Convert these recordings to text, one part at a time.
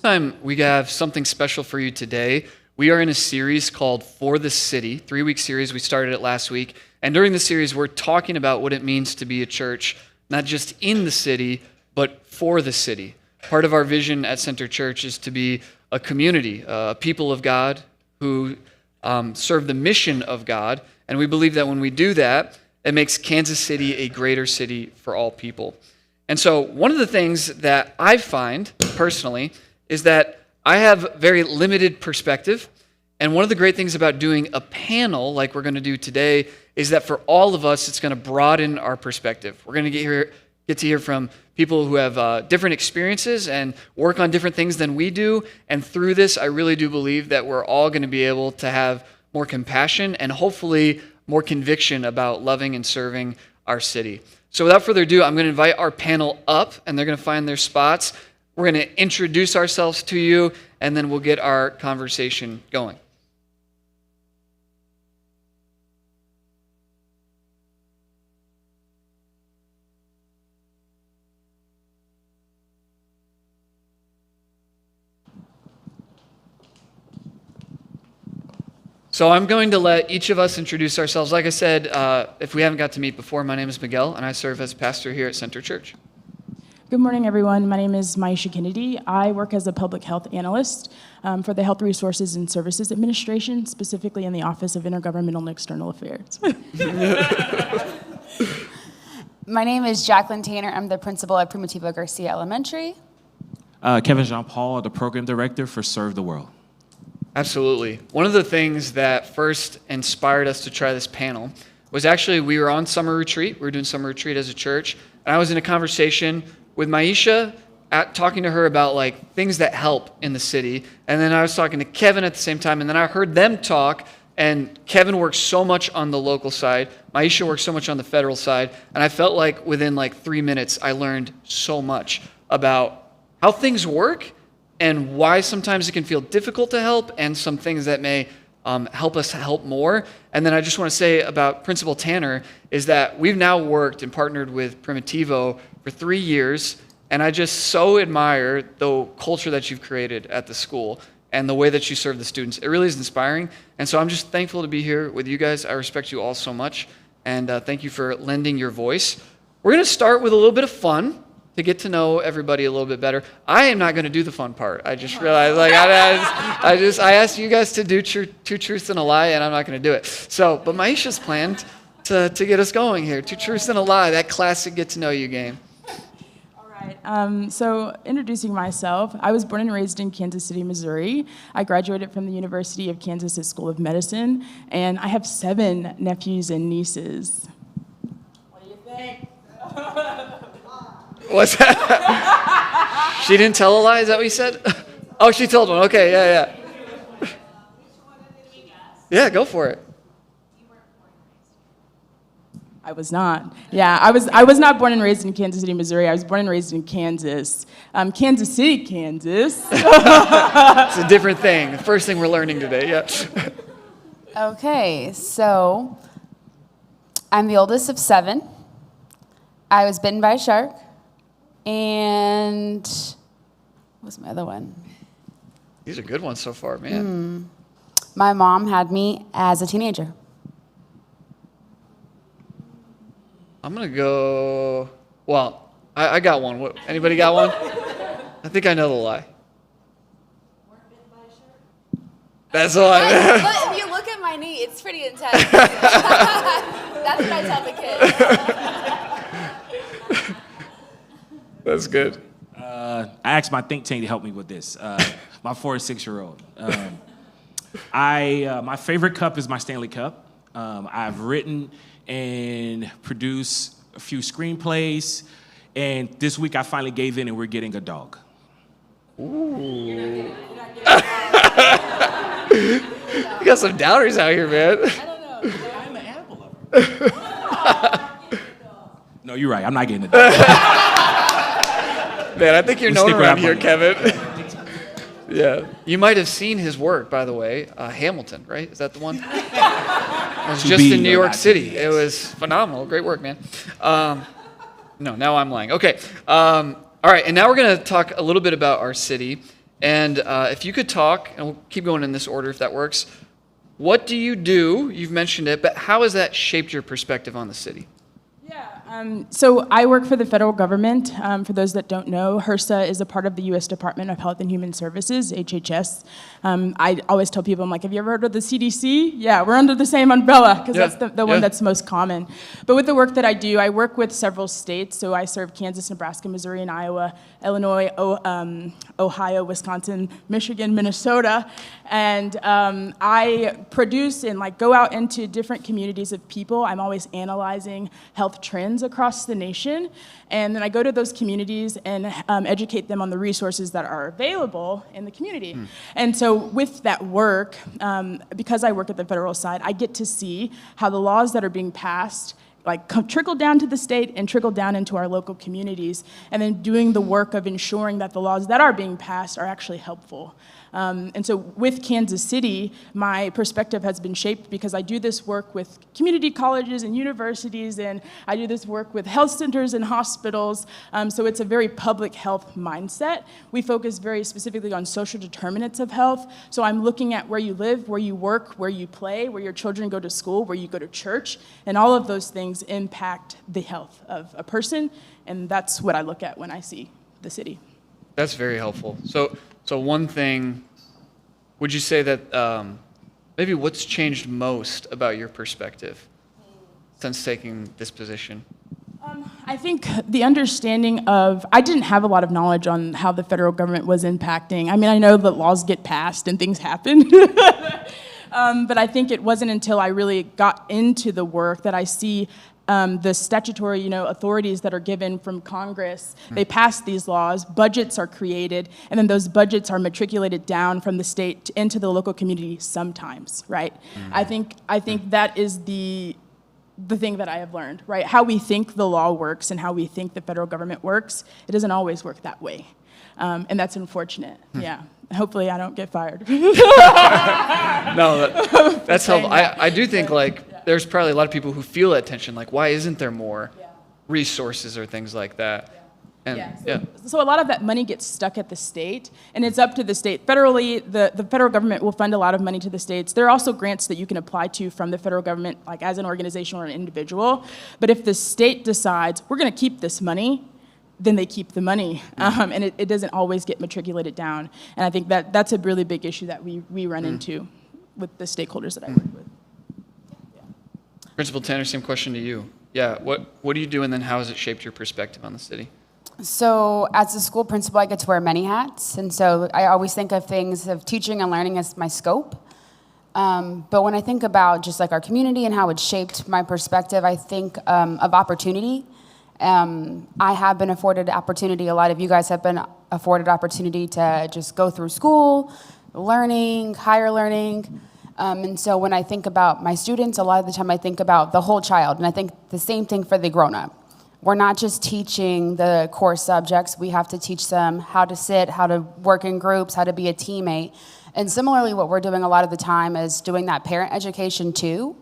Time we have something special for you today. We are in a series called For the City, 3-week series. We started it last week. And during the series, we're talking about what it means to be a church, not just in the city, but for the city. Part of our vision at Center Church is to be a community, a people of God who serve the mission of God. And we believe that when we do that, it makes Kansas City a greater city for all people. And so one of the things that I find personally is that I have very limited perspective. And one of the great things about doing a panel like we're going to do today is that for all of us, it's going to broaden our perspective. We're going to get to hear from people who have different experiences and work on different things than we do. And through this, I really do believe that we're all going to be able to have more compassion and hopefully more conviction about loving and serving our city. So without further ado, I'm going to invite our panel up, and they're going to find their spots. We're going to introduce ourselves to you, and then we'll get our conversation going. So I'm going to let each of us introduce ourselves. Like I said, if we haven't got to meet before, my name is Miguel, and I serve as pastor here at Center Church. Good morning, everyone. My name is Maisha Kennedy. I work as a public health analyst for the Health Resources and Services Administration, specifically in the Office of Intergovernmental and External Affairs. My name is Jacqueline Tanner. I'm the principal at Primitivo Garcia Elementary. Kevin Jean-Paul, the program director for Serve the World. Absolutely. One of the things that first inspired us to try this panel was actually we were on summer retreat. We were doing summer retreat as a church, and I was in a conversation with Maisha, talking to her about like things that help in the city. And then I was talking to Kevin at the same time, and then I heard them talk, and Kevin works so much on the local side, Maisha works so much on the federal side, and I felt like within like 3 minutes, I learned so much about how things work and why sometimes it can feel difficult to help, and some things that may help us to help more. And then I just want to say about Principal Tanner is that we've now worked and partnered with Primitivo for 3 years, and I just so admire the culture that you've created at the school and the way that you serve the students. It really is inspiring, and so I'm just thankful to be here with you guys. I respect you all so much, and thank you for lending your voice. We're going to start with a little bit of fun to get to know everybody a little bit better. I am not going to do the fun part. I just realized, like, I asked you guys to do two truths and a lie, and I'm not going to do it. So, but Maisha's planned to get us going here. 2 truths and a lie, that classic get to know you game. All right. So introducing myself, I was born and raised in Kansas City, Missouri. I graduated from the University of Kansas School of Medicine, and I have 7 nephews and nieces. What do you think? What's that? She didn't tell a lie, is that what you said? Oh, she told one. Okay, yeah. Yeah, go for it. I was not. Yeah, I was not born and raised in Kansas City, Missouri. I was born and raised in Kansas. Kansas City, Kansas. It's a different thing. The first thing we're learning today, yeah. Okay, so I'm the oldest of 7. I was bitten by a shark. And what was my other one? These are good ones so far, man. My mom had me as a teenager. I'm going to go, well, I got one. What, anybody got one? I think I know the lie. That's the lie. But if you look at my knee, it's pretty intense. That's what I tell the kids. That's good. I asked my think tank to help me with this. My 4 and 6-year-old. My favorite cup is my Stanley Cup. I've written and produced a few screenplays, and this week I finally gave in, and we're getting a dog. Ooh. You got some doubters out here, man. I don't know. I'm an animal lover. No, you're right. I'm not getting a dog. Man, I think you're known around here, Kevin. Yeah. You might have seen his work, by the way. Hamilton, right? Is that the one? It was just in New York City. It was phenomenal. Great work, man. No, now I'm lying. Okay. All right, and now we're going to talk a little bit about our city. And if you could talk, and we'll keep going in this order if that works. What do you do? You've mentioned it, but how has that shaped your perspective on the city? So I work for the federal government. For those that don't know, HRSA is a part of the U.S. Department of Health and Human Services, HHS. I always tell people, I'm like, have you ever heard of the CDC? Yeah, we're under the same umbrella, because that's the one that's most common. But with the work that I do, I work with several states. So I serve Kansas, Nebraska, Missouri, and Iowa, Illinois, Ohio, Wisconsin, Michigan, Minnesota. And I produce and go out into different communities of people. I'm always analyzing health trends across the nation. And then I go to those communities and educate them on the resources that are available in the community. And so with that work, because I work at the federal side, I get to see how the laws that are being passed trickle down to the state and trickle down into our local communities, and then doing the work of ensuring that the laws that are being passed are actually helpful. And so with Kansas City, my perspective has been shaped because I do this work with community colleges and universities, and I do this work with health centers and hospitals. So it's a very public health mindset. We focus very specifically on social determinants of health. So I'm looking at where you live, where you work, where you play, where your children go to school, where you go to church, and all of those things impact the health of a person. And that's what I look at when I see the city. That's very helpful. So one thing, would you say that maybe what's changed most about your perspective since taking this position? I think the understanding of, I didn't have a lot of knowledge on how the federal government was impacting. I mean, I know that laws get passed and things happen. But I think it wasn't until I really got into the work that I see the statutory, authorities that are given from Congress. They pass these laws, budgets are created, and then those budgets are matriculated down from the state into the local community sometimes, right? I think that is the thing that I have learned, right? How we think the law works and how we think the federal government works, it doesn't always work that way. And that's unfortunate, yeah. Hopefully I don't get fired. No, that's helpful. I do think there's probably a lot of people who feel that tension, why isn't there more resources or things like that? And So a lot of that money gets stuck at the state, and it's up to the state. Federally, the federal government will fund a lot of money to the states. There are also grants that you can apply to from the federal government, as an organization or an individual. But if the state decides, we're going to keep this money, then they keep the money, and it doesn't always get matriculated down. And I think that's a really big issue that we run into with the stakeholders that I work with. Principal Tanner, same question to you. Yeah, what do you do, and then how has it shaped your perspective on the city? So as a school principal, I get to wear many hats. And so I always think of things of teaching and learning as my scope. But when I think about just our community and how it shaped my perspective, I think of opportunity. I have been afforded opportunity. A lot of you guys have been afforded opportunity to just go through school, learning, higher learning. And so when I think about my students, a lot of the time I think about the whole child. And I think the same thing for the grown-up. We're not just teaching the core subjects. We have to teach them how to sit, how to work in groups, how to be a teammate. And similarly, what we're doing a lot of the time is doing that parent education too.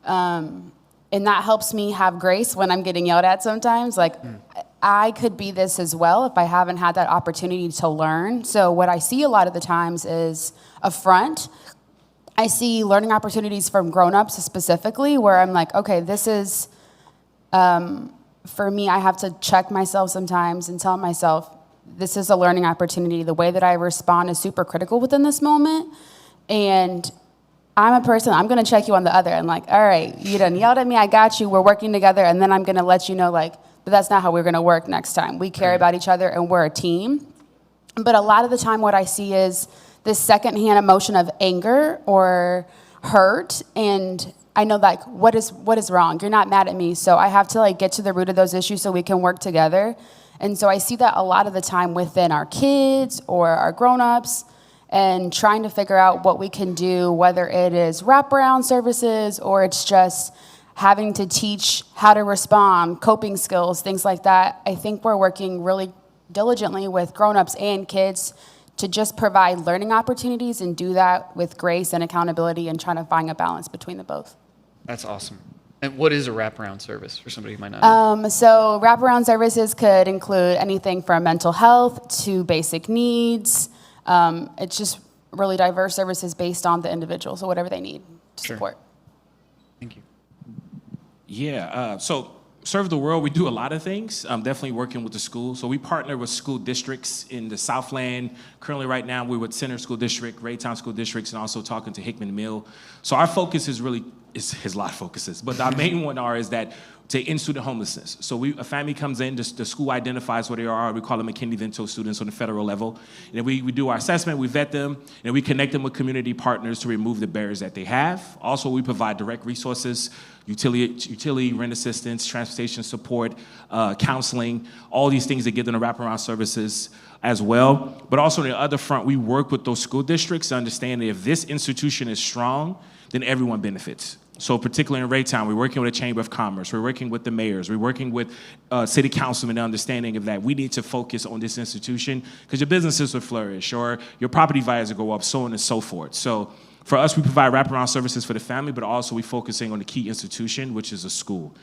And that helps me have grace when I'm getting yelled at sometimes. I could be this as well if I haven't had that opportunity to learn. So what I see a lot of the times is a front. I see learning opportunities from grown-ups specifically where I'm like, okay, this is, for me, I have to check myself sometimes and tell myself, this is a learning opportunity. The way that I respond is super critical within this moment. And I'm a person, I'm gonna check you on the other. And all right, you done yelled at me, I got you, we're working together, and then I'm gonna let you know, but that's not how we're gonna work next time. We care about each other and we're a team. But a lot of the time what I see is this secondhand emotion of anger or hurt, and I know what is wrong? You're not mad at me, so I have to get to the root of those issues so we can work together. And so I see that a lot of the time within our kids or our grown-ups, and trying to figure out what we can do, whether it is wraparound services or it's just having to teach how to respond, coping skills, things like that. I think we're working really diligently with grown-ups and kids to just provide learning opportunities and do that with grace and accountability and trying to find a balance between the both. That's awesome. And what is a wraparound service for somebody who might not know? So wraparound services could include anything from mental health to basic needs, It's just really diverse services based on the individual, so whatever they need to Sure. support. Thank you. Yeah, so Serve the World, we do a lot of things. Definitely working with the school. So we partner with school districts in the Southland. Currently, right now, we're with Center School District, Raytown School Districts, and also talking to Hickman Mill. So our focus is really, is a lot of focuses, but our main one is that to end student homelessness. So a family comes in, the school identifies where they are. We call them McKinney-Vento students on the federal level. And then we do our assessment, we vet them, and we connect them with community partners to remove the barriers that they have. Also, we provide direct resources, utility rent assistance, transportation support, counseling, all these things that give them the wraparound services as well. But also on the other front, we work with those school districts to understand that if this institution is strong, then everyone benefits. So particularly in Raytown, we're working with the Chamber of Commerce, we're working with the mayors, we're working with city councilmen, understanding of that we need to focus on this institution because your businesses will flourish or your property values will go up, so on and so forth. So for us, we provide wraparound services for the family, but also we're focusing on the key institution, which is a school.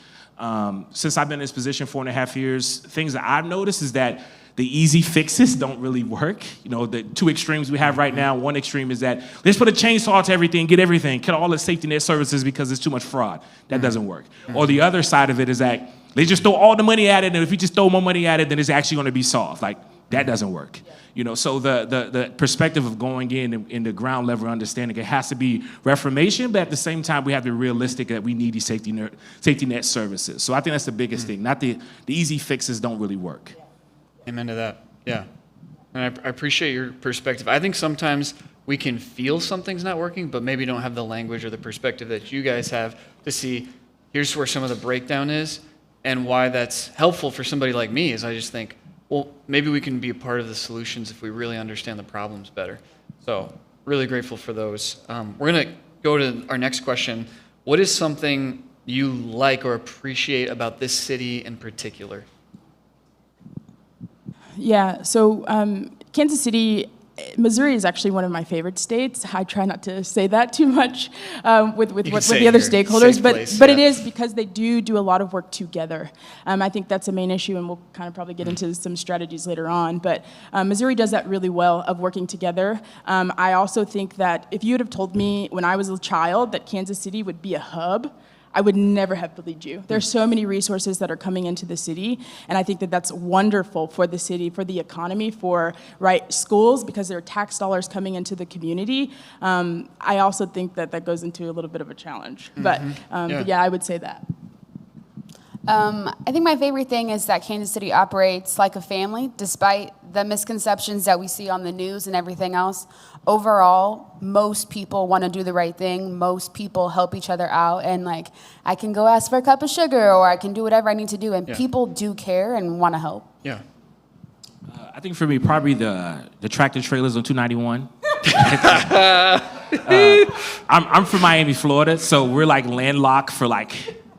Since I've been in this position 4.5 years, things that I've noticed is that the easy fixes don't really work. You know, the two extremes we have right now, one extreme is that let's put a chainsaw to everything, get everything, cut all the safety net services because there's too much fraud. That doesn't work. Or the other side of it is that they just throw all the money at it, and if you just throw more money at it, then it's actually going to be solved. Like, that doesn't work. You know, so the perspective of going in the ground level understanding, it has to be reformation, but at the same time, we have to be realistic that we need these safety net services. So I think that's the biggest thing. Not the easy fixes don't really work. Amen to that. Yeah. And I appreciate your perspective. I think sometimes we can feel something's not working, but maybe don't have the language or the perspective that you guys have to see here's where some of the breakdown is and why that's helpful for somebody like me is I just think, well, maybe we can be a part of the solutions if we really understand the problems better. So really grateful for those. We're going to go to our next question. What is something you like or appreciate about this city in particular? Yeah, so Kansas City, Missouri is actually one of my favorite states. I try not to say that too much with the other stakeholders, but it is because they do a lot of work together. I think that's a main issue, and we'll kind of probably get into some strategies later on. But Missouri does that really well of working together. I also think that if you would have told me when I was a child that Kansas City would be a hub, I would never have believed you. There's so many resources that are coming into the city, and I think that that's wonderful for the city, for the economy, for schools, because there are tax dollars coming into the community. I also think that that goes into a little bit of a challenge, but yeah, I would say that. I think my favorite thing is that Kansas City operates like a family, despite the misconceptions that we see on the news and everything else. Overall, most people want to do the right thing. Most people help each other out, and I can go ask for a cup of sugar, or I can do whatever I need to do, and people do care and want to help. Yeah. I think for me, probably the tractor trailers on 291. I'm from Miami, Florida, so we're landlocked for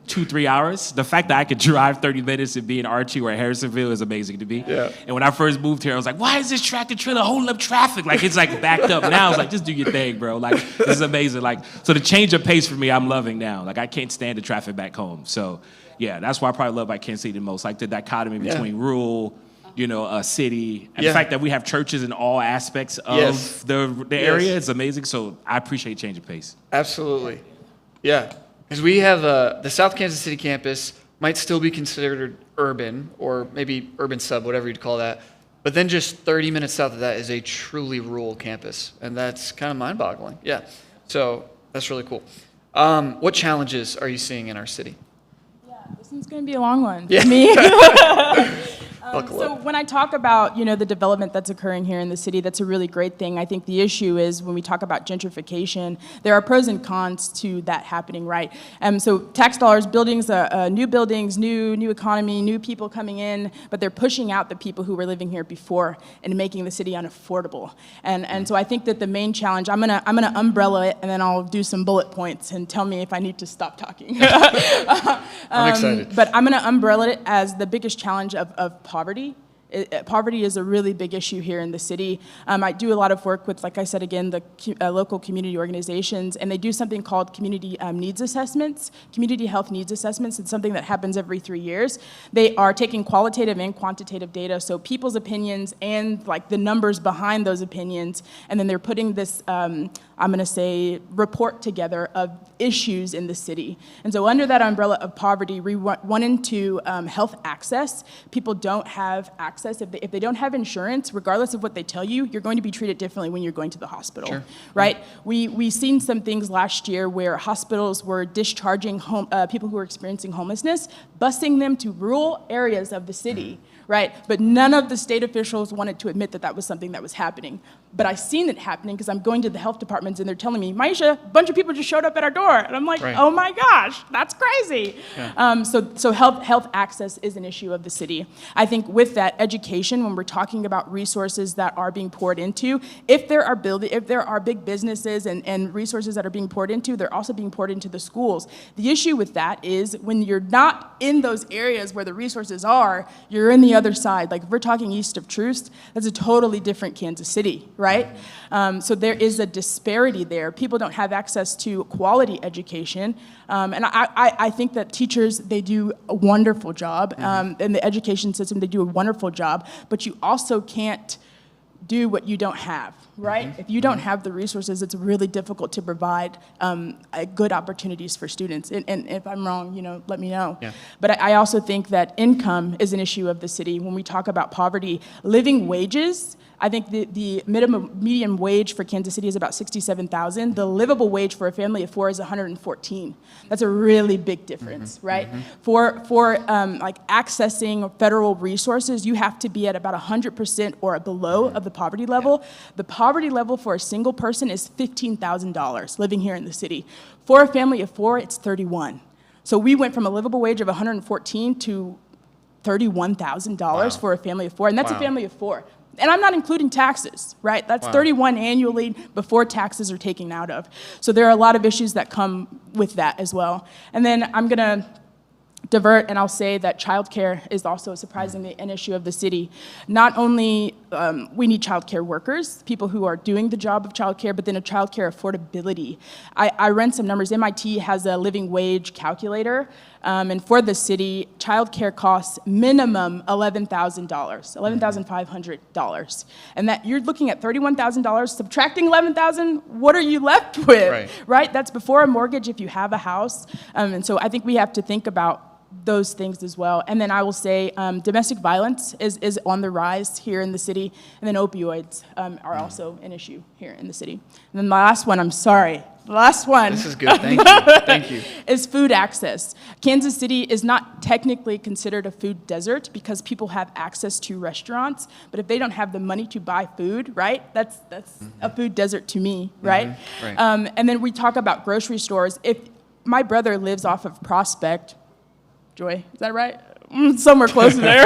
2-3 hours. The fact that I could drive 30 minutes and be in Archie or Harrisonville is amazing to me. Yeah. And when I first moved here, I was like, why is this tractor trailer holding up traffic? It's backed up. Now I was just do your thing, bro. This is amazing. So the change of pace for me, I'm loving now. I can't stand the traffic back home. So yeah, that's why I probably love Kansas City the most. The dichotomy between rural, city, and the fact that we have churches in all aspects of the area is amazing. So I appreciate change of pace. Absolutely. Yeah. Because we have the South Kansas City campus might still be considered urban or maybe urban sub, whatever you'd call that. But then just 30 minutes south of that is a truly rural campus. And that's kind of mind-boggling. Yeah. So that's really cool. What challenges are you seeing in our city? Yeah, this one's going to be a long one for Yeah. me. Buckle So up. when I talk about, the development that's occurring here in the city, that's a really great thing. I think the issue is when we talk about gentrification, there are pros and cons to that happening, right? So tax dollars, buildings, new buildings, new economy, new people coming in, but they're pushing out the people who were living here before and making the city unaffordable. And so I think that the main challenge, I'm gonna umbrella it, and then I'll do some bullet points and tell me if I need to stop talking. I'm excited. But I'm going to umbrella it as the biggest challenge of poverty Poverty is a really big issue here in the city. I do a lot of work with, like I said again, the local community organizations, and they do something called community needs assessments, community health needs assessments. It's something that happens every 3 years. They are taking qualitative and quantitative data, so people's opinions and like the numbers behind those opinions, and then they're putting this, I'm gonna say, report together of issues in the city. And so under that umbrella of poverty, we went into health access. People don't have access. If they don't have insurance, regardless of what they tell you, you're going to be treated differently when you're going to the hospital, Sure. right? We seen some things last year where hospitals were discharging people who were experiencing homelessness, busing them to rural areas of the city, right? But none of the state officials wanted to admit that that was something that was happening. But I seen it happening because I'm going to the health departments and they're telling me, Maisha, a bunch of people just showed up at our door. And I'm like, Right. oh my gosh, that's crazy. Yeah. So health access is an issue of the city. I think with that education, when we're talking about resources that are being poured into, if there are big businesses and resources that are being poured into, they're also being poured into the schools. The issue with that is when you're not in those areas where the resources are, you're in the other side. Like if we're talking east of Troost, that's a totally different Kansas City, right? So there is a disparity there. People don't have access to quality education. And I think that teachers, they do a wonderful job. In the education system, they do a wonderful job. But you also can't do what you don't have, right? If you don't have the resources, it's really difficult to provide good opportunities for students. And if I'm wrong, let me know. Yeah. But I also think that income is an issue of the city. When we talk about poverty, living wages, I think the median wage for Kansas City is about $67,000. The livable wage for a family of four is $114. That's a really big difference, right? For like accessing federal resources, you have to be at about 100% or below of the poverty level. The poverty level for a single person is $15,000 living here in the city. For a family of four, it's $31,000. So we went from a livable wage of $114 to $31,000 Wow. for a family of four, and that's a Wow. family of four. And I'm not including taxes, right? That's Wow. $31,000 annually before taxes are taken out of. So there are a lot of issues that come with that as well. And then I'm gonna divert and I'll say that childcare is also surprisingly an issue of the city. Not only we need childcare workers, people who are doing the job of childcare, but then a childcare affordability. I ran some numbers. MIT has a living wage calculator, and for the city, childcare costs minimum $11,000, $11,500, and that you're looking at $31,000, subtracting $11,000. What are you left with? Right? That's before a mortgage if you have a house, and so I think we have to think about those things as well. And then I will say domestic violence is on the rise here in the city, and then opioids are also an issue here in the city. And then the last one, I'm sorry, the last one. This is good. Thank you. Thank you. Is food access. Kansas City is not technically considered a food desert because people have access to restaurants, but if they don't have the money to buy food, right, that's a food desert to me, right? Right. And then we talk about grocery stores. If my brother lives off of Prospect, Joy, is that right? Somewhere close to there.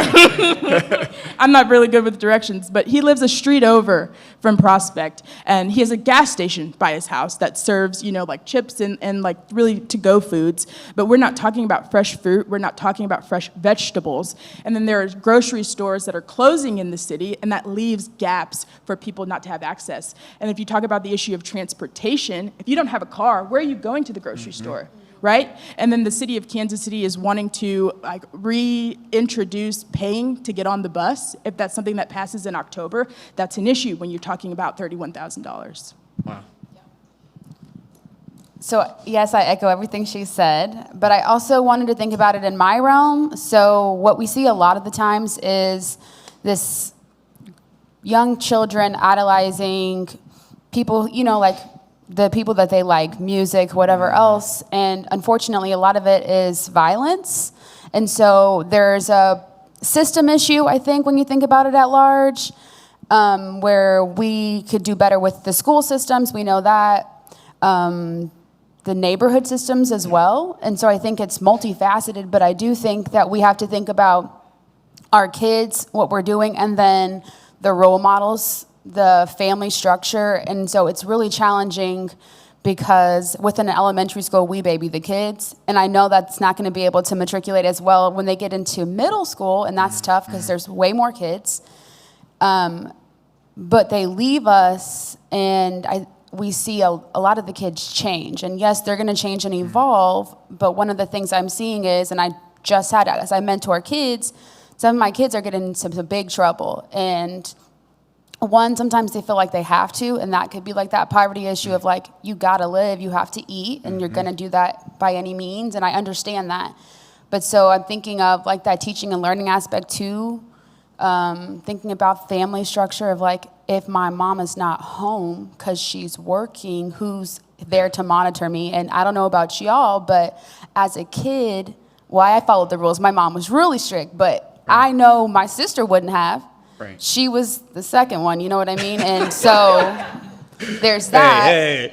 I'm not really good with directions, but he lives a street over from Prospect, and he has a gas station by his house that serves, like chips and like really to-go foods. But we're not talking about fresh fruit. We're not talking about fresh vegetables. And then there are grocery stores that are closing in the city, and that leaves gaps for people not to have access. And if you talk about the issue of transportation, if you don't have a car, where are you going to the grocery store? Right? And then the city of Kansas City is wanting to like reintroduce paying to get on the bus. If that's something that passes in October, that's an issue when you're talking about $31,000. Wow. So yes, I echo everything she said, but I also wanted to think about it in my realm. So what we see a lot of the times is this young children idolizing people, like the people that they like, music, whatever else, and unfortunately a lot of it is violence. And so there's a system issue, I think, when you think about it at large, where we could do better with the school systems, we know that, the neighborhood systems as well. And so I think it's multifaceted, but I do think that we have to think about our kids, what we're doing, and then the role models, the family structure. And so it's really challenging because within an elementary school, we baby the kids. And I know that's not going to be able to matriculate as well when they get into middle school, and that's tough because there's way more kids. But they leave us, and we see a lot of the kids change. And yes, they're going to change and evolve, but one of the things I'm seeing is, and I just had, as I mentor kids, some of my kids are getting into some big trouble. And one, sometimes they feel like they have to, and that could be like that poverty issue of like, you gotta live, you have to eat, and you're gonna do that by any means, and I understand that. But so I'm thinking of like that teaching and learning aspect too, thinking about family structure of like, if my mom is not home because she's working, who's there to monitor me? And I don't know about y'all, but as a kid, why I followed the rules, my mom was really strict, but I know my sister wouldn't have. Right. She was the second one, you know what I mean? And so there's that. Hey.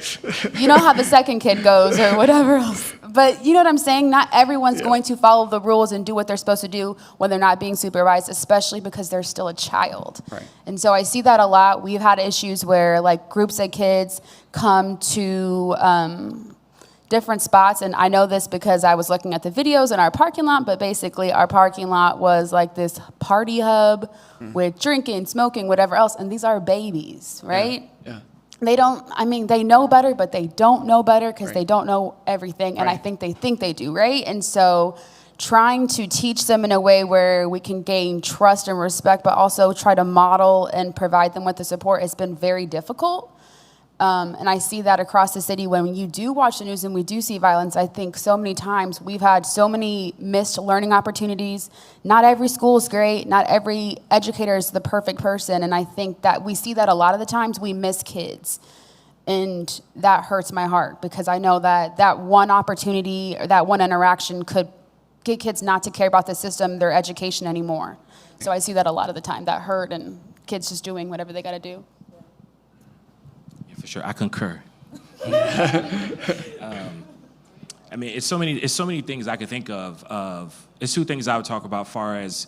You know how the second kid goes or whatever else. But you know what I'm saying? Not everyone's going to follow the rules and do what they're supposed to do when they're not being supervised, especially because they're still a child. Right. And so I see that a lot. We've had issues where like groups of kids come to different spots, and I know this because I was looking at the videos in our parking lot, but basically our parking lot was like this party hub with drinking, smoking, whatever else, and these are babies, right? Yeah. They don't, I mean, they know better, but they don't know better because Right. they don't know everything, and I Right. think they do, right? And so trying to teach them in a way where we can gain trust and respect, but also try to model and provide them with the support has been very difficult. And I see that across the city when you do watch the news and we do see violence. I think so many times we've had so many missed learning opportunities. Not every school is great. Not every educator is the perfect person. And I think that we see that a lot of the times we miss kids. And that hurts my heart because I know that that one opportunity or that one interaction could get kids not to care about the system, their education anymore. So I see that a lot of the time, that hurt and kids just doing whatever they got to do. For sure, I concur. I mean, it's so many things I could think of. It's two things I would talk about. Far as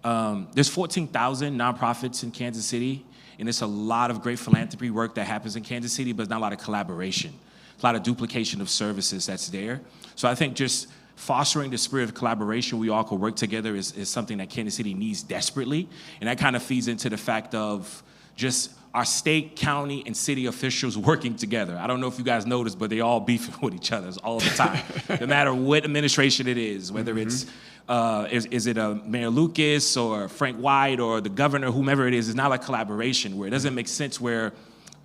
there's 14,000 nonprofits in Kansas City, and it's a lot of great philanthropy work that happens in Kansas City, but not a lot of collaboration, a lot of duplication of services that's there. So I think just fostering the spirit of collaboration, we all could work together is something that Kansas City needs desperately, and that kind of feeds into the fact of just our state, county, and city officials working together. I don't know if you guys noticed, but they all beefing with each other all the time. No matter what administration it is, whether it's, is it Mayor Lucas or Frank White or the governor, whomever it is, it's not like collaboration where it doesn't make sense where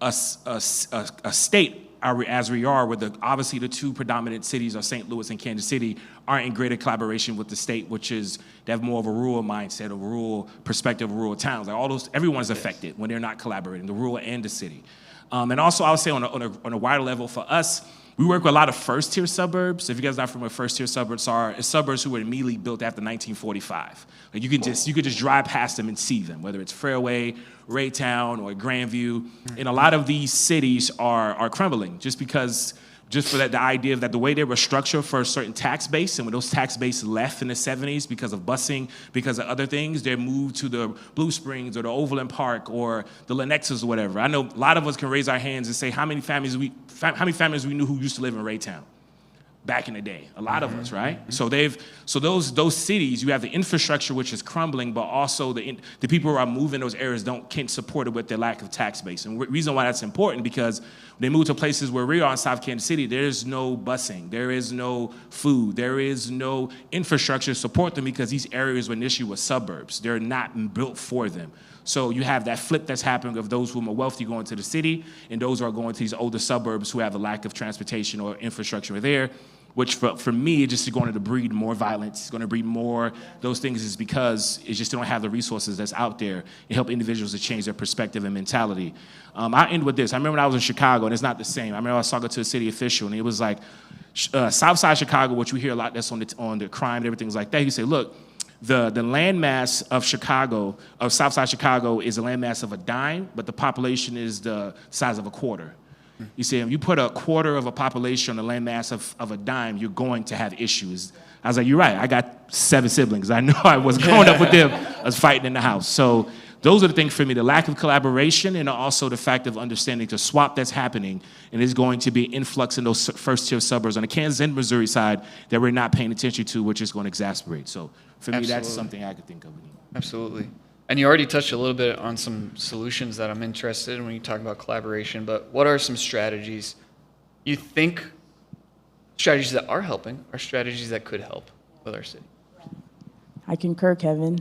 a state, as we are, where obviously the two predominant cities are St. Louis and Kansas City, aren't in greater collaboration with the state, which is they have more of a rural mindset, a rural perspective of rural towns. Like everyone's affected when they're not collaborating, the rural and the city. And also, I would say on a wider level for us, we work with a lot of first-tier suburbs. If you guys are not familiar with first-tier suburbs are, it's suburbs who were immediately built after 1945. Like you could just drive past them and see them, whether it's Fairway, Raytown, or Grandview. And a lot of these cities are crumbling just for the idea that the way they were structured for a certain tax base, and when those tax bases left in the 70s because of busing, because of other things, they moved to the Blue Springs or the Overland Park or the Lenexes or whatever. I know a lot of us can raise our hands and say how many families we knew who used to live in Raytown back in the day. A lot of us, right? So those cities, you have the infrastructure which is crumbling, but also the people who are moving those areas can't support it with their lack of tax base. And the reason why that's important because when they move to places where we are in South Kansas City, there's no busing, there is no food, there is no infrastructure to support them because these areas were initially suburbs. They're not built for them. So you have that flip that's happening of those who are wealthy going to the city and those who are going to these older suburbs who have a lack of transportation or infrastructure there, which for me, it's just going to breed more violence. It's going to breed more those things is because it's just they don't have the resources that's out there to help individuals to change their perspective and mentality. I end with this. I remember when I was in Chicago, and it's not the same. I remember I was talking to a city official, and it was like, Southside Chicago, which we hear a lot that's on the crime and everything like that. He said, look, the landmass of Chicago, of Southside Chicago, is a landmass of a dime, but the population is the size of a quarter. You see, if you put a quarter of a population on the landmass of a dime, you're going to have issues. I was like, you're right. I got 7 siblings. I know I was growing up with them. I was fighting in the house. So those are the things for me, the lack of collaboration and also the fact of understanding the swap that's happening, and is going to be influx in those first-tier suburbs on the Kansas and Missouri side that we're not paying attention to, which is going to exasperate. So for me, that's Absolutely. something I could think of. Absolutely. And you already touched a little bit on some solutions that I'm interested in when you talk about collaboration, but what are some strategies you think, strategies that are helping, or strategies that could help with our city? I concur, Kevin.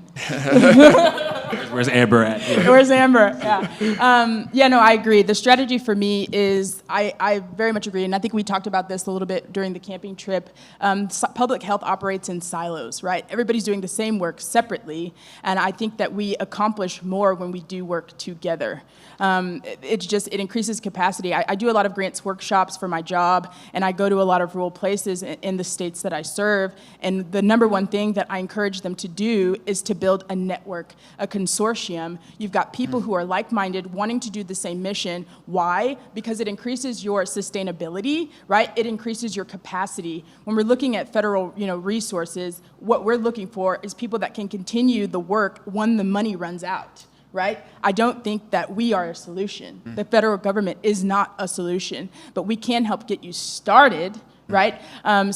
Where's Amber at? Yeah. Where's Amber? Yeah. No, I agree. The strategy for me is, I very much agree, and I think we talked about this a little bit during the camping trip. Public health operates in silos, right? Everybody's doing the same work separately, and I think that we accomplish more when we do work together. It increases capacity. I do a lot of grants workshops for my job, and I go to a lot of rural places in the states that I serve, and the number one thing that I encourage them to do is to build a network, a consortium. You've got people who are like-minded, wanting to do the same mission. Why? Because it increases your sustainability, right? It increases your capacity. When we're looking at federal, resources, what we're looking for is people that can continue the work when the money runs out. Right? I don't think that we are a solution. The federal government is not a solution, but we can help get you started, right?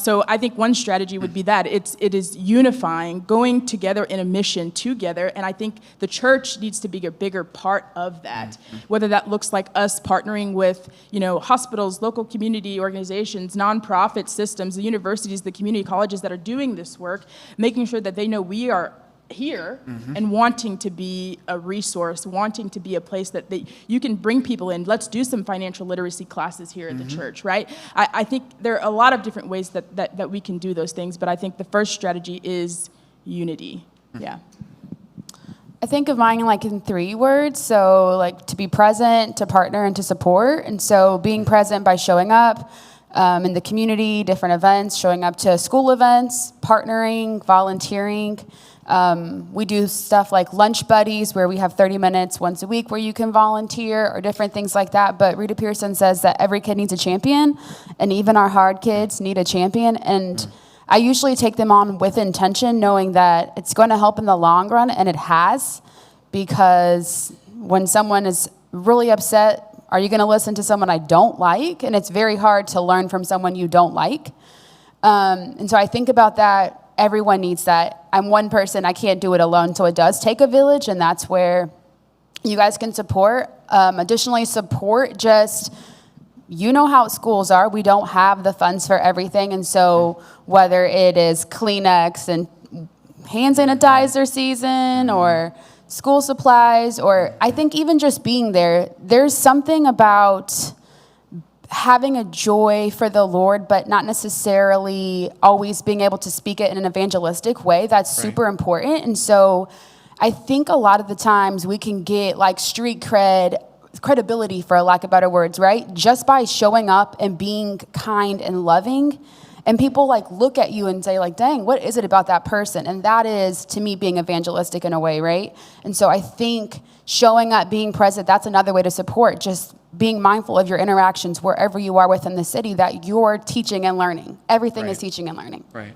So I think one strategy would be that. It is unifying, going together in a mission together, and I think the church needs to be a bigger part of that, whether that looks like us partnering with, hospitals, local community organizations, nonprofit systems, the universities, the community colleges that are doing this work, making sure that they know we are here and wanting to be a resource, wanting to be a place that you can bring people in. Let's do some financial literacy classes here at the church, right? I think there are a lot of different ways that we can do those things, but I think the first strategy is unity. Yeah. I think of mine in 3 words. So to be present, to partner, and to support. And so being present by showing up in the community, different events, showing up to school events, partnering, volunteering. We do stuff like lunch buddies where we have 30 minutes once a week where you can volunteer, or different things like that. But Rita Pearson says that every kid needs a champion, and even our hard kids need a champion. And I usually take them on with intention, knowing that it's going to help in the long run, and it has, because when someone is really upset, are you going to listen to someone I don't like? And it's very hard to learn from someone you don't like. And so I think about that. Everyone needs that. I'm one person. I can't do it alone. So it does take a village, and that's where you guys can support. Additionally, support just, how schools are. We don't have the funds for everything. And so whether it is Kleenex and hand sanitizer season, or school supplies, or I think even just being there, there's something about having a joy for the Lord, but not necessarily always being able to speak it in an evangelistic way. That's super important. And so I think a lot of the times we can get street credibility, for lack of better words, right? Just by showing up and being kind and loving. And people look at you and say dang, what is it about that person? And that is, to me, being evangelistic in a way, right? And so I think showing up, being present, that's another way to support. Just being mindful of your interactions wherever you are within the city, that you're teaching and learning. Everything is teaching and learning. Right.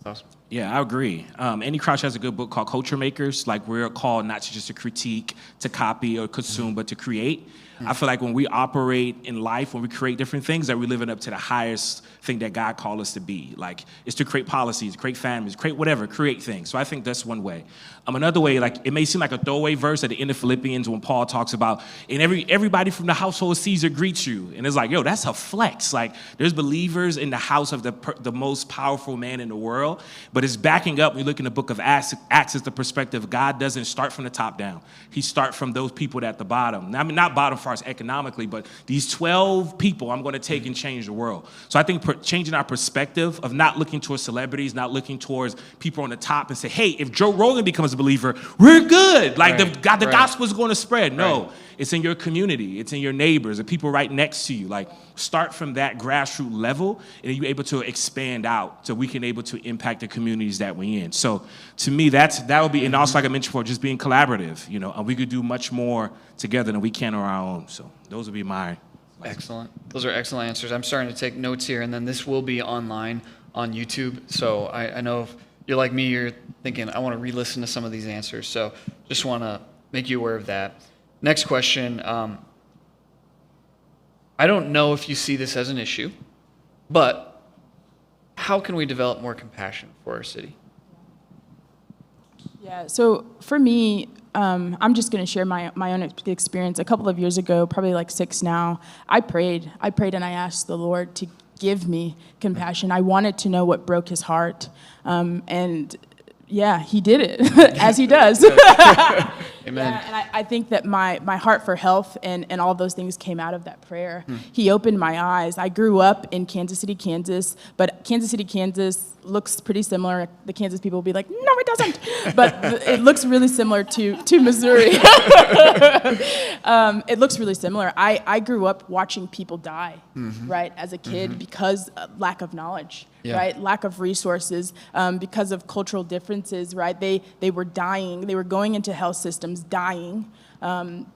That's awesome. Yeah, I agree. Andy Crouch has a good book called Culture Makers. We're called not to just to critique, to copy or consume, but to create. I feel like when we operate in life, when we create different things, that we're living up to the highest thing that God called us to be. It's to create policies, create families, create whatever, create things. So I think that's one way. Another way, it may seem like a throwaway verse at the end of Philippians when Paul talks about, and everybody from the household of Caesar greets you. And it's that's a flex. There's believers in the house of the most powerful man in the world, but it's backing up. We look in the book of Acts is the perspective. God doesn't start from the top down. He starts from those people at the bottom. I mean, not bottom as far as economically, but these 12 people I'm going to take and change the world. So I think changing our perspective of not looking towards celebrities, not looking towards people on the top and say, hey, if Joe Rogan becomes a believer, we're good. The gospel is going to spread. No, it's in your community. It's in your neighbors, the people right next to you. Start from that grassroots level, and you're able to expand out so we can able to impact the communities that we're in. So to me, that would be, and also like I mentioned before, just being collaborative, and we could do much more together than we can on our own. So those would be my. Excellent. Those are excellent answers. I'm starting to take notes here, and then this will be online on YouTube. So I know if you're like me, you're thinking, I want to re-listen to some of these answers. So just want to make you aware of that. Next question. I don't know if you see this as an issue, but how can we develop more compassion for our city? Yeah, so for me, I'm just going to share my own experience. A couple of years ago, probably like 6 now, I prayed and I asked the Lord to give me compassion. I wanted to know what broke his heart. And yeah, he did it, as he does. Amen. Yeah, and I think that my heart for health and all those things came out of that prayer. He opened my eyes. I grew up in Kansas City, Kansas, but Kansas City, Kansas looks pretty similar. The Kansas people will be like, no, it doesn't. But it looks really similar to Missouri. It looks really similar. I grew up watching people die, right, as a kid because of lack of knowledge. Yeah. Right, lack of resources, because of cultural differences, right? They were dying. They were going into health systems dying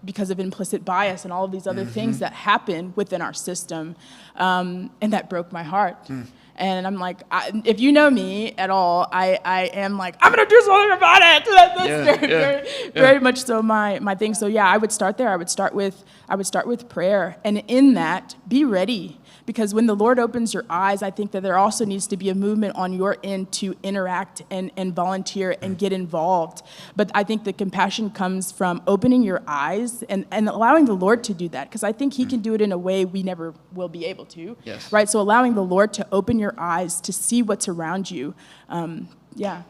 because of implicit bias and all of these other things that happen within our system, and that broke my heart. And I'm like, if you know me at all, I am like, I'm gonna do something about it. That's very much so my thing. So yeah, I would start there. I would start with prayer, and in that, be ready. Because when the Lord opens your eyes, I think that there also needs to be a movement on your end to interact and volunteer and get involved. But I think the compassion comes from opening your eyes and allowing the Lord to do that. Because I think he can do it in a way we never will be able to. Yes. Right? So allowing the Lord to open your eyes to see what's around you. Yeah.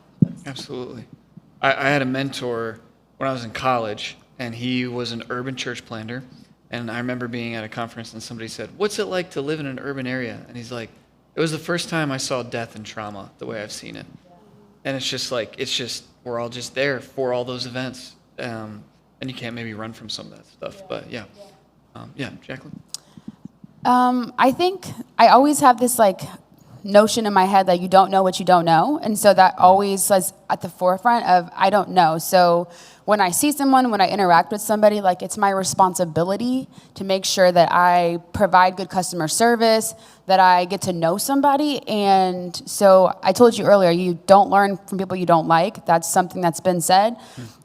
Absolutely. I had a mentor when I was in college, and he was an urban church planter. And I remember being at a conference and somebody said, what's it like to live in an urban area? And he's like, it was the first time I saw death and trauma the way I've seen it. And it's just like, we're all just there for all those events. And you can't maybe run from some of that stuff. But yeah. Jacqueline? I think I always have this like notion in my head that you don't know what you don't know. And so that always is at the forefront of I don't know. So when I see someone, when I interact with somebody, like it's my responsibility to make sure that I provide good customer service, that I get to know somebody. And so I told you earlier, you don't learn from people you don't like. That's something that's been said.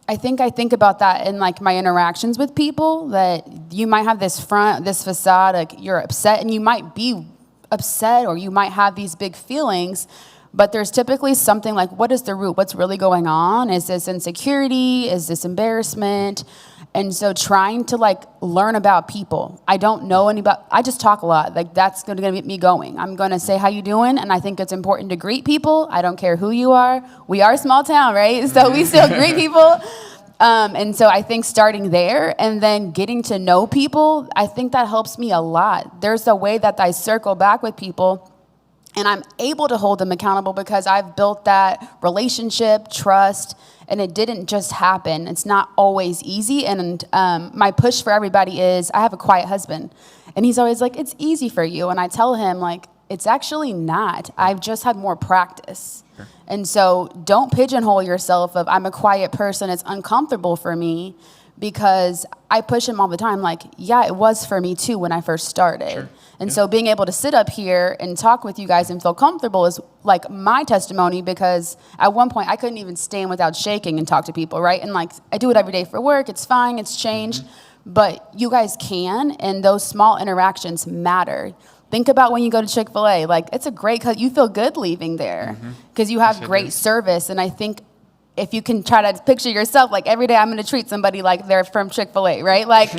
I think about that in like my interactions with people, that you might have this facade, like you're upset, and you might be upset or you might have these big feelings, but there's typically something like, what is the root? What's really going on? Is this insecurity? Is this embarrassment? And so trying to like learn about people. I don't know I just talk a lot. Like that's going to get me going. I'm going to say, how you doing? And I think it's important to greet people. I don't care who you are. We are a small town, right? So we still greet people. And so I think starting there and then getting to know people, I think that helps me a lot. There's a way that I circle back with people and I'm able to hold them accountable because I've built that relationship, trust, and it didn't just happen. It's not always easy. And my push for everybody is I have a quiet husband. And he's always like, it's easy for you. And I tell him, like, it's actually not. I've just had more practice. Sure. And so don't pigeonhole yourself of I'm a quiet person. It's uncomfortable for me because I push him all the time. Like, yeah, it was for me too when I first started. Sure. And so being able to sit up here and talk with you guys and feel comfortable is like my testimony because at one point I couldn't even stand without shaking and talk to people, right? And like I do it every day for work. It's fine. It's changed. But you guys can, and those small interactions matter. Think about when you go to Chick-fil-A. Like, it's a great, you feel good leaving there because you have great service. And I think if you can try to picture yourself, like every day I'm going to treat somebody like they're from Chick-fil-A, right? Like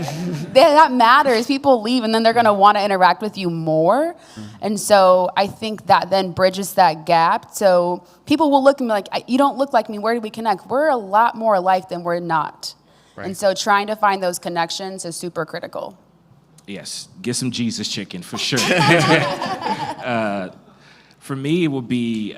that matters. People leave and then they're going to want to interact with you more. And so I think that then bridges that gap. So people will look at me like, you don't look like me. Where did we connect? We're a lot more alike than we're not. Right. And so trying to find those connections is super critical. Yes, get some Jesus chicken for sure. For me, it would be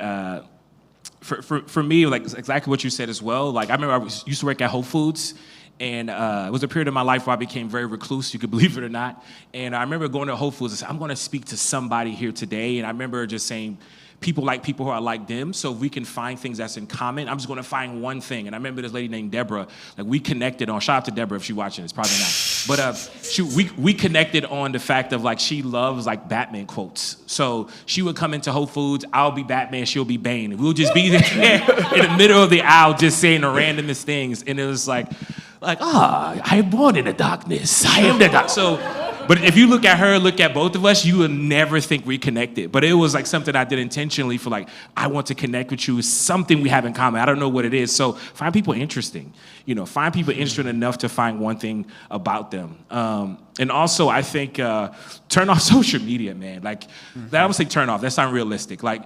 for me, like exactly what you said as well. Like I remember I used to work at Whole Foods, and it was a period of my life where I became very recluse. You could believe it or not. And I remember going to Whole Foods and saying, I'm going to speak to somebody here today. And I remember just saying, people like people who are like them. So if we can find things that's in common, I'm just going to find one thing. And I remember this lady named Deborah. Like we connected on. Shout out to Deborah if she's watching. It's probably not. But we connected on the fact of like she loves like Batman quotes. So she would come into Whole Foods. I'll be Batman. She'll be Bane. We'll just be there in the middle of the aisle just saying the randomest things. And it was like, like, I am born in the darkness. I am the dark. So, but if you look at her, look at both of us, you will never think we connected. But it was like something I did intentionally for like, I want to connect with you. It's something we have in common. I don't know what it is. So find people interesting. Find people interesting enough to find one thing about them. And also, I think turn off social media, man. Like, I would say turn off. That's not realistic. Like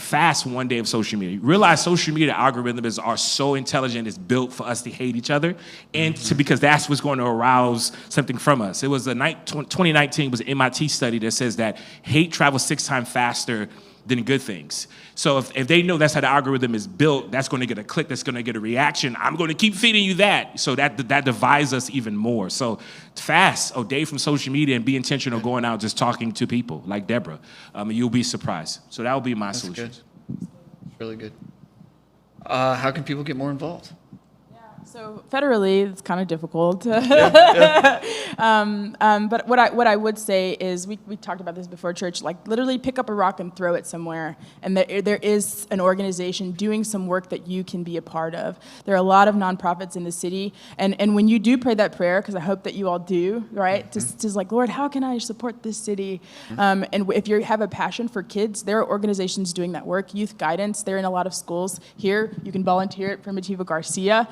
fast one day of social media. Realize social media algorithms are so intelligent. It's built for us to hate each other, and because that's what's going to arouse something from us. It was 2019 was an MIT study that says that hate travels 6 times faster than good things. So if they know that's how the algorithm is built, that's going to get a click, that's going to get a reaction. I'm going to keep feeding you that. So that divides us even more. So fast away from social media and be intentional going out just talking to people like Deborah. You'll be surprised. So that will be my solution. Good. Really good. How can people get more involved? So federally, it's kind of difficult. But what I would say is, we talked about this before church, like literally pick up a rock and throw it somewhere. And there is an organization doing some work that you can be a part of. There are a lot of nonprofits in the city. And when you do pray that prayer, because I hope that you all do, right? Just like, Lord, how can I support this city? And if you have a passion for kids, there are organizations doing that work. Youth Guidance, they're in a lot of schools here. You can volunteer at Primitiva Garcia.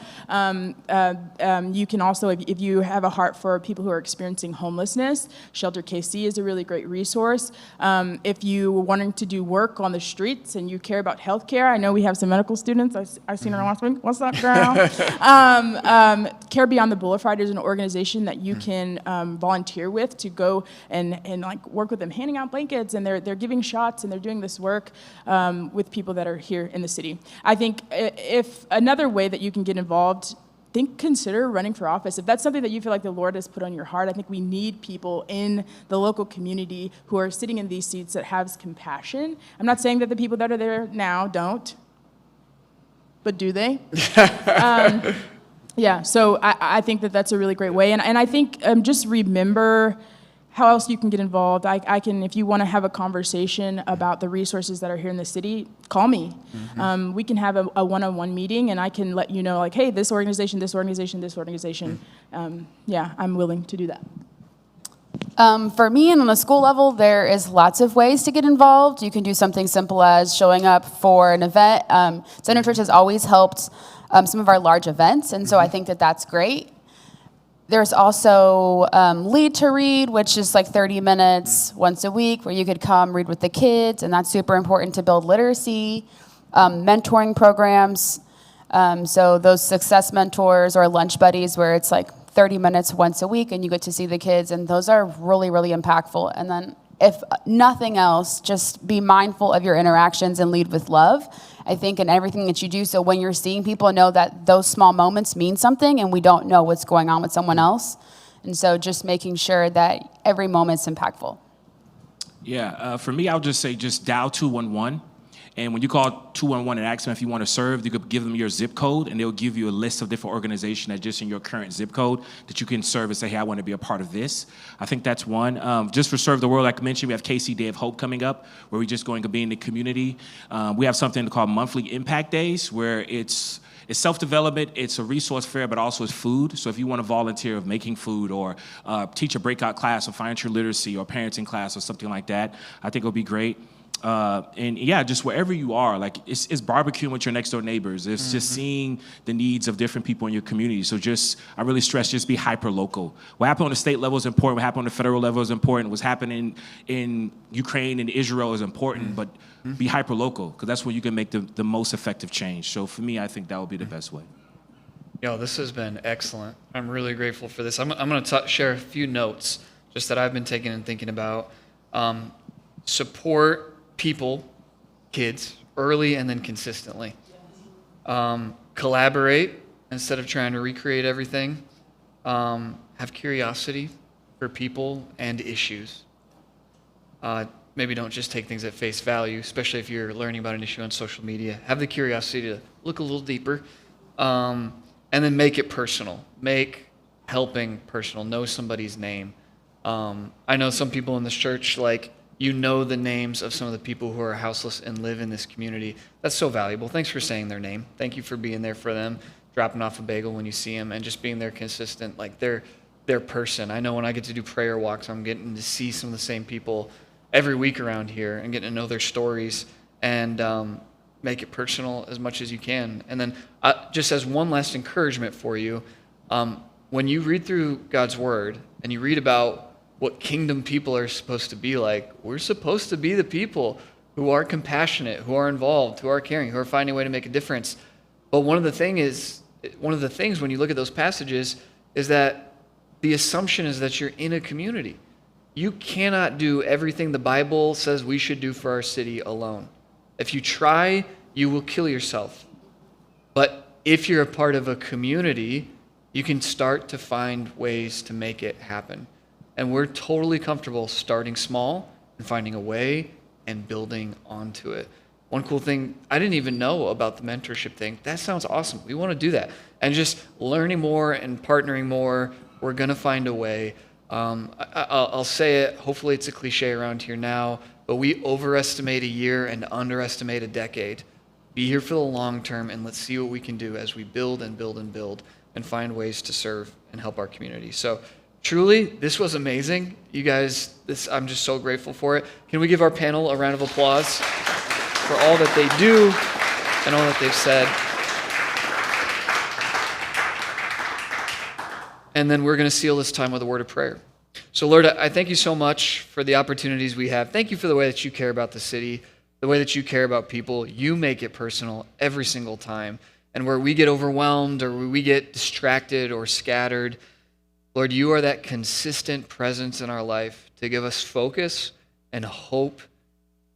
You can also, if you have a heart for people who are experiencing homelessness, Shelter KC is a really great resource. If you wanting to do work on the streets and you care about healthcare, I know we have some medical students. I seen her last week. What's up, girl? Care Beyond the Boulevard is an organization that you can volunteer with to go and like work with them, handing out blankets, and they're giving shots, and they're doing this work with people that are here in the city. I think if another way that you can get involved, consider running for office. If that's something that you feel like the Lord has put on your heart, I think we need people in the local community who are sitting in these seats that have compassion. I'm not saying that the people that are there now don't, but do they? Yeah, so I think that that's a really great way. And I think just remember how else you can get involved. I can, if you want to have a conversation about the resources that are here in the city, call me. We can have a one-on-one meeting, and I can let you know, like, hey, this organization, this organization, this organization. Yeah, I'm willing to do that. For me, and on the school level, there is lots of ways to get involved. You can do something simple as showing up for an event. Center Church has always helped some of our large events, and so I think that that's great. There's also Lead to Read, which is like 30 minutes once a week where you could come read with the kids, and that's super important to build literacy. Mentoring programs, so those success mentors or lunch buddies where it's like 30 minutes once a week and you get to see the kids, and those are really, really impactful. And then if nothing else, just be mindful of your interactions and lead with love, I think, in everything that you do. So when you're seeing people, know that those small moments mean something, and we don't know what's going on with someone else. And so just making sure that every moment's impactful. Yeah, for me, I would just say just dial 211. And when you call 211 and ask them if you want to serve, you could give them your zip code, and they'll give you a list of different organizations that just in your current zip code that you can serve and say, hey, I want to be a part of this. I think that's one. Just for Serve the World, like I mentioned, we have KC Day of Hope coming up, where we're just going to be in the community. We have something called Monthly Impact Days, where it's self-development, it's a resource fair, but also it's food. So if you want to volunteer of making food or teach a breakout class of financial literacy or parenting class or something like that, I think it'll be great. And yeah, just wherever you are, like it's barbecuing with your next door neighbors. It's just seeing the needs of different people in your community. So I really stress, just be hyper local. What happened on the state level is important. What happened on the federal level is important. What's happening in Ukraine and Israel is important, but be hyper local, because that's where you can make the most effective change. So for me, I think that would be the best way. Yo, this has been excellent. I'm really grateful for this. I'm going to share a few notes just that I've been taking and thinking about. Support people, kids, early and then consistently. Collaborate instead of trying to recreate everything. Have curiosity for people and issues. Maybe don't just take things at face value, especially if you're learning about an issue on social media. Have the curiosity to look a little deeper. And then make it personal. Make helping personal. Know somebody's name. I know some people in this church, like, you know the names of some of the people who are houseless and live in this community. That's so valuable. Thanks for saying their name. Thank you for being there for them. dropping off a bagel when you see them, and just being there consistent, like their person. I know when I get to do prayer walks, I'm getting to see some of the same people every week around here and getting to know their stories and make it personal as much as you can. And then just as one last encouragement for you, when you read through God's word and you read about what kingdom people are supposed to be like, we're supposed to be the people who are compassionate, who are involved, who are caring, who are finding a way to make a difference. But one of the things when you look at those passages is that the assumption is that you're in a community. You cannot do everything the Bible says we should do for our city alone. If you try, you will kill yourself. But if you're a part of a community, you can start to find ways to make it happen. And we're totally comfortable starting small and finding a way and building onto it. One cool thing, I didn't even know about the mentorship thing. That sounds awesome. We want to do that. And just learning more and partnering more, we're going to find a way. I'll say it, hopefully it's a cliche around here now, but we overestimate a year and underestimate a decade. Be here for the long term, and let's see what we can do as we build and build and build and find ways to serve and help our community. So truly, this was amazing. You guys, I'm just so grateful for it. Can we give our panel a round of applause for all that they do and all that they've said? And then we're going to seal this time with a word of prayer. So Lord, I thank you so much for the opportunities we have. Thank you for the way that you care about the city, the way that you care about people. You make it personal every single time. And where we get overwhelmed or where we get distracted or scattered, Lord, you are that consistent presence in our life to give us focus and hope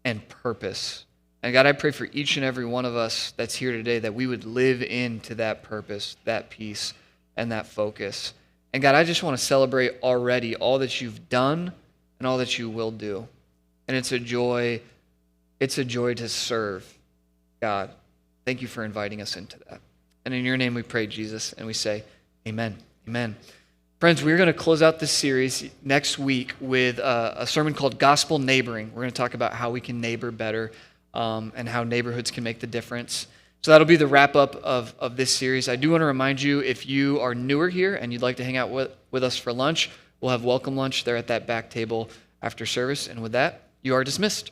and purpose. And God, I pray for each and every one of us that's here today that we would live into that purpose, that peace, and that focus. And God, I just want to celebrate already all that you've done and all that you will do. And it's a joy to serve, God. Thank you for inviting us into that. And in your name we pray, Jesus, and we say, amen. Amen. Friends, we're going to close out this series next week with a sermon called Gospel Neighboring. We're going to talk about how we can neighbor better and how neighborhoods can make the difference. So that'll be the wrap-up of this series. I do want to remind you, if you are newer here and you'd like to hang out with us for lunch, we'll have welcome lunch there at that back table after service. And with that, you are dismissed.